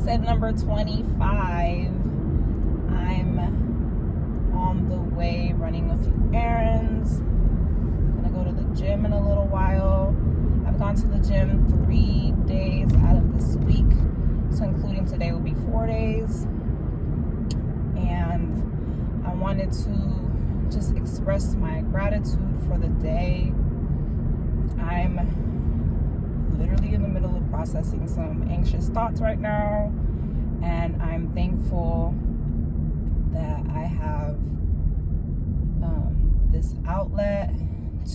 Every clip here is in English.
episode number 25. I'm on the way running a few errands. I'm gonna go to the gym in a little while. I've gone to the gym 3 days out of this week, so including today will be 4 days. And I wanted to just express my gratitude for the day. I'm literally in the middle of processing some anxious thoughts right now, and I'm thankful that I have this outlet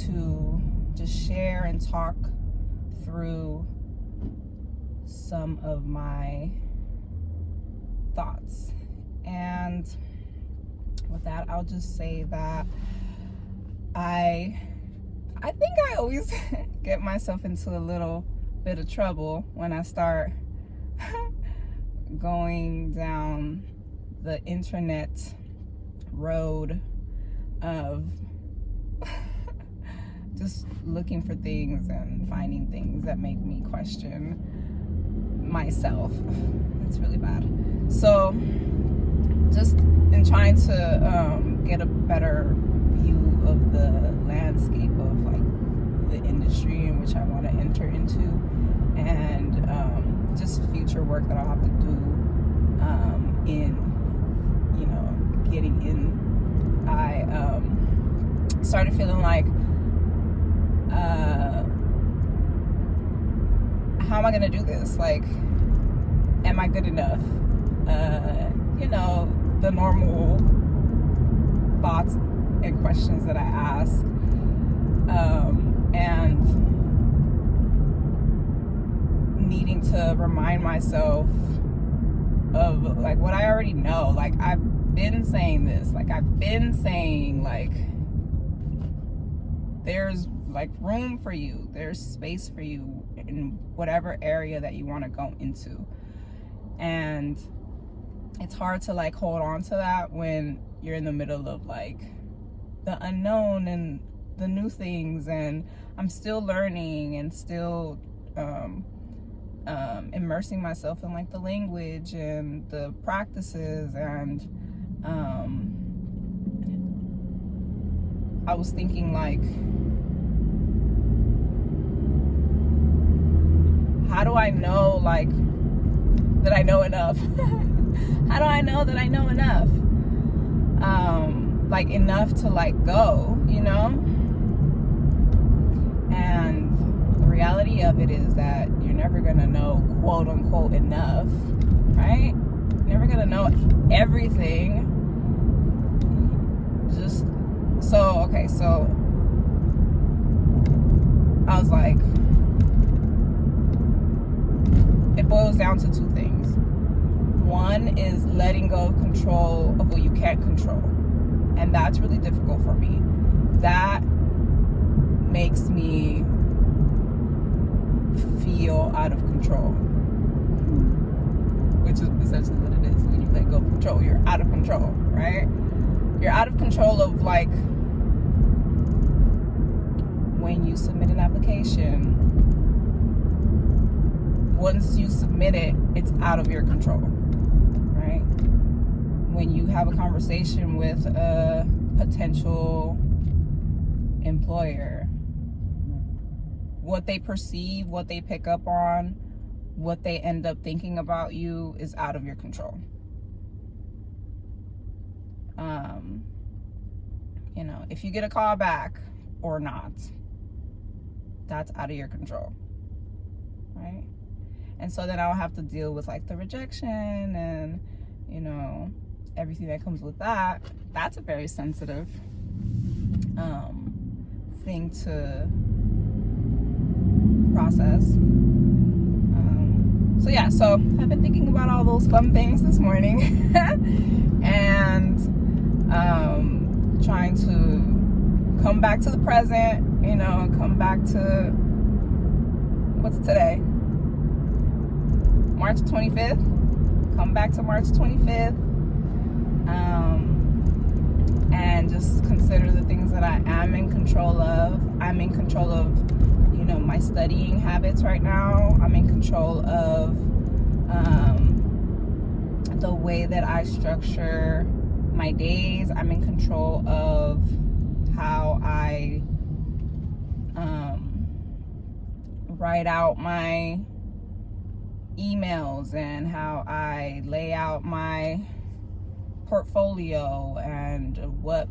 to just share and talk through some of my thoughts. And with that, I'll just say that I think I always get myself into a little bit of trouble when I start going down the internet road of just looking for things and finding things that make me question myself. It's really bad. So just in trying to get a better view of the landscape of like the industry in which I want to enter into, and just future work that I'll have to do in, getting in. I started feeling like, how am I gonna do this? Like, am I good enough? The normal thoughts and questions that I ask, and needing to remind myself of like what I already know. Like, I've been saying this, like I've been saying, like, there's like room for you, there's space for you in whatever area that you want to go into. And it's hard to like hold on to that when you're in the middle of like the unknown and the new things, and I'm still learning and still immersing myself in like the language and the practices. And I was thinking, like, how do I know like that I know enough? How do I know that I know enough? Like enough to like go, And the reality of it is that you're never gonna know quote unquote enough, right? You're never gonna know everything. So I was like, it boils down to two things. One is letting go of control of what you can't control. And that's really difficult for me. That makes me feel out of control, which is essentially what it is. When you let go of control, you're out of control, right? You're out of control of, like, when you submit an application. Once you submit it, it's out of your control, right? When you have a conversation with a potential employer, what they perceive, what they pick up on, what they end up thinking about you is out of your control. If you get a call back or not, that's out of your control, right? And so then I'll have to deal with like the rejection and, everything that comes with that. That's a very sensitive thing to process. So I've been thinking about all those fun things this morning and trying to come back to the present, come back to, what's today? March 25th. Come back to March 25th. And just consider the things that I am in control of. I'm in control of, my studying habits right now. I'm in control of the way that I structure my days. I'm in control of how I write out my emails and how I lay out my portfolio and what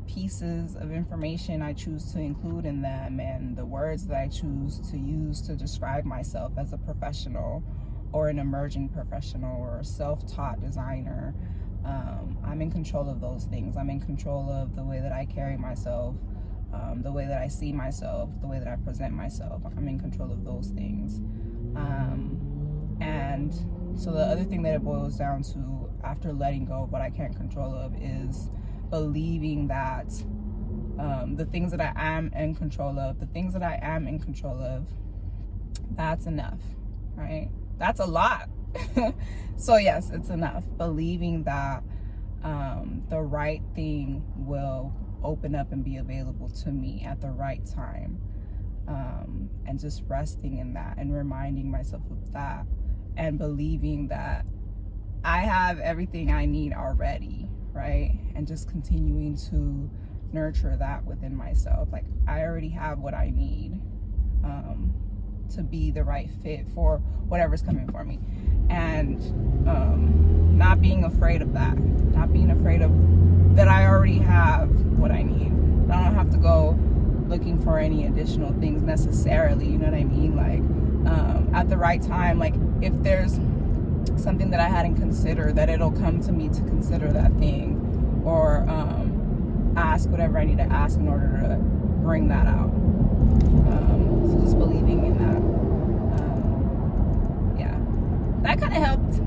pieces of information I choose to include in them and the words that I choose to use to describe myself as a professional or an emerging professional or a self-taught designer. I'm in control of those things. I'm in control of the way that I carry myself, the way that I see myself, the way that I present myself. I'm in control of those things. And so the other thing that it boils down to after letting go of what I can't control of is believing that the things that I am in control of, that's enough, right? That's a lot. So yes, it's enough. Believing that the right thing will open up and be available to me at the right time, and just resting in that and reminding myself of that and believing that I have everything I need already, right? And just continuing to nurture that within myself. Like, I already have what I need to be the right fit for whatever's coming for me. And not being afraid of that. Not being afraid of that I already have what I need. I don't have to go looking for any additional things necessarily, you know what I mean? Like, at the right time, like if there's something that I hadn't considered, that it'll come to me to consider that thing, or ask whatever I need to ask in order to bring that out. So just believing in that. Yeah, that kind of helped.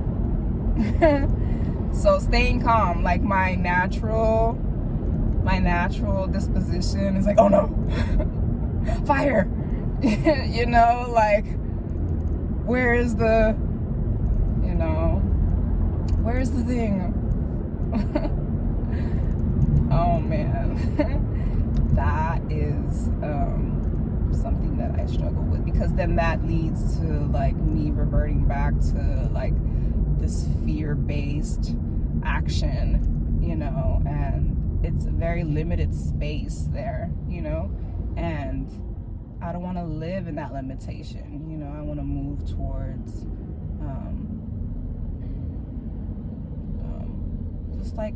So staying calm, like my natural disposition is like, oh no, fire. You know, like, where's the thing? Oh man. That is something that I struggle with, because then that leads to like me reverting back to like this fear-based action, you know, and it's a very limited space there, you know, and I don't want to live in that limitation, you know. I want to move towards just like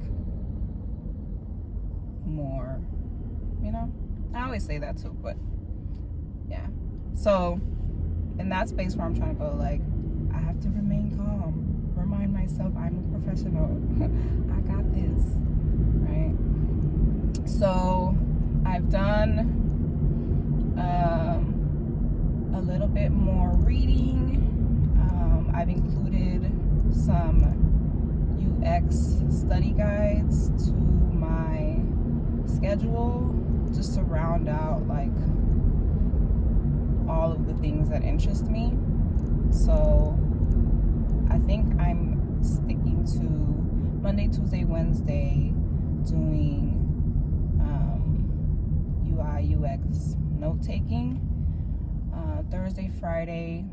more, you know. I always say that too, but yeah. So in that space where I'm trying to go, like, I have to remain calm, remind myself I'm a professional. I got this, right? So I've done a little bit more reading. I've included some UX study guides to my schedule, just to round out like all of the things that interest me. So I think I'm sticking to Monday, Tuesday, Wednesday doing UI UX note taking, Thursday, Friday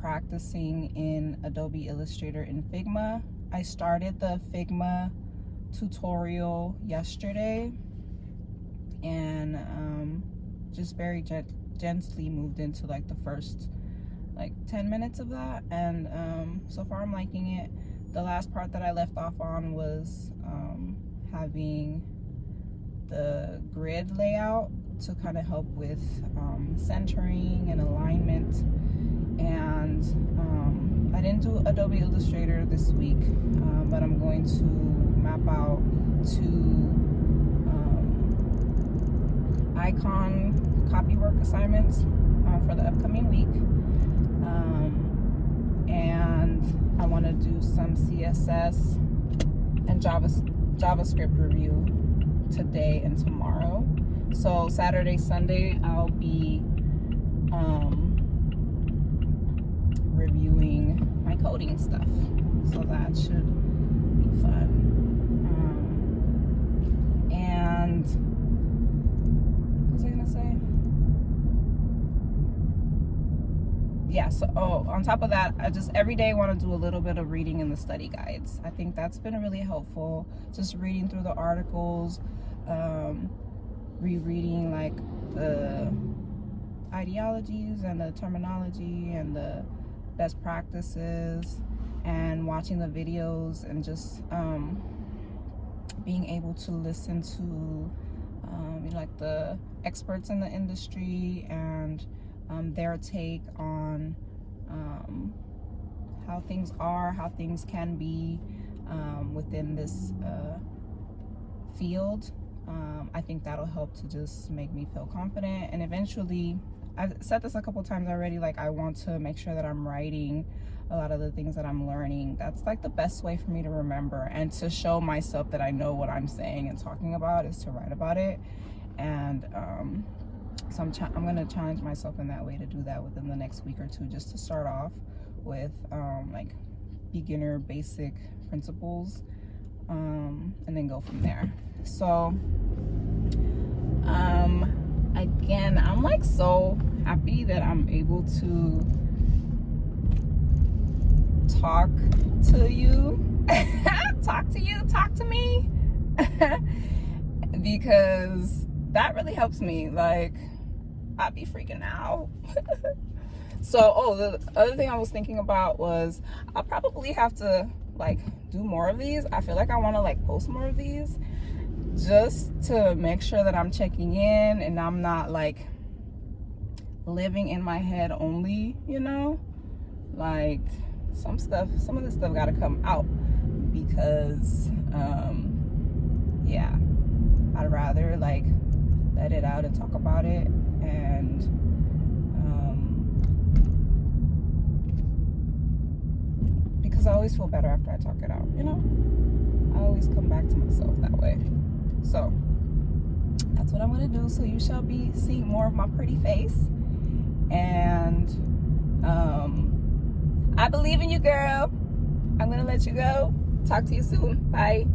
practicing in Adobe Illustrator in Figma. I started the Figma tutorial yesterday and just very gently moved into like the first like 10 minutes of that, and so far I'm liking it. The last part that I left off on was having the grid layout to kind of help with centering and alignment, and I didn't do Adobe Illustrator this week, but I'm going to map out 2 icon copywork assignments for the upcoming week, and I want to do some CSS and JavaScript review today and tomorrow. So Saturday, Sunday, I'll be reviewing my coding stuff, so that should be fun. And what was I gonna say? yeah, so on top of that, I just every day want to do a little bit of reading in the study guides. I think that's been really helpful, just reading through the articles, rereading like the ideologies and the terminology and the best practices, and watching the videos, and just being able to listen to like the experts in the industry and their take on how things are, how things can be within this field. I think that'll help to just make me feel confident. And eventually, I've said this a couple times already, like I want to make sure that I'm writing a lot of the things that I'm learning. That's like the best way for me to remember and to show myself that I know what I'm saying and talking about, is to write about it. And so I'm going to challenge myself in that way, to do that within the next week or two, just to start off with like beginner basic principles, and then go from there. So again, I'm like so happy that I'm able to talk to you talk to me because that really helps me. Like, I'd be freaking out. So the other thing I was thinking about was I'll probably have to like do more of these. I feel like I want to like post more of these, just to make sure that I'm checking in and I'm not like living in my head only, you know? Like some of this stuff gotta come out, because yeah, I'd rather like let it out and talk about it. And because I always feel better after I talk it out, you know? I always come back to myself that way. So that's what I'm gonna do. So you shall be seeing more of my pretty face. And I believe in you, girl. I'm gonna let you go. Talk to you soon. Bye.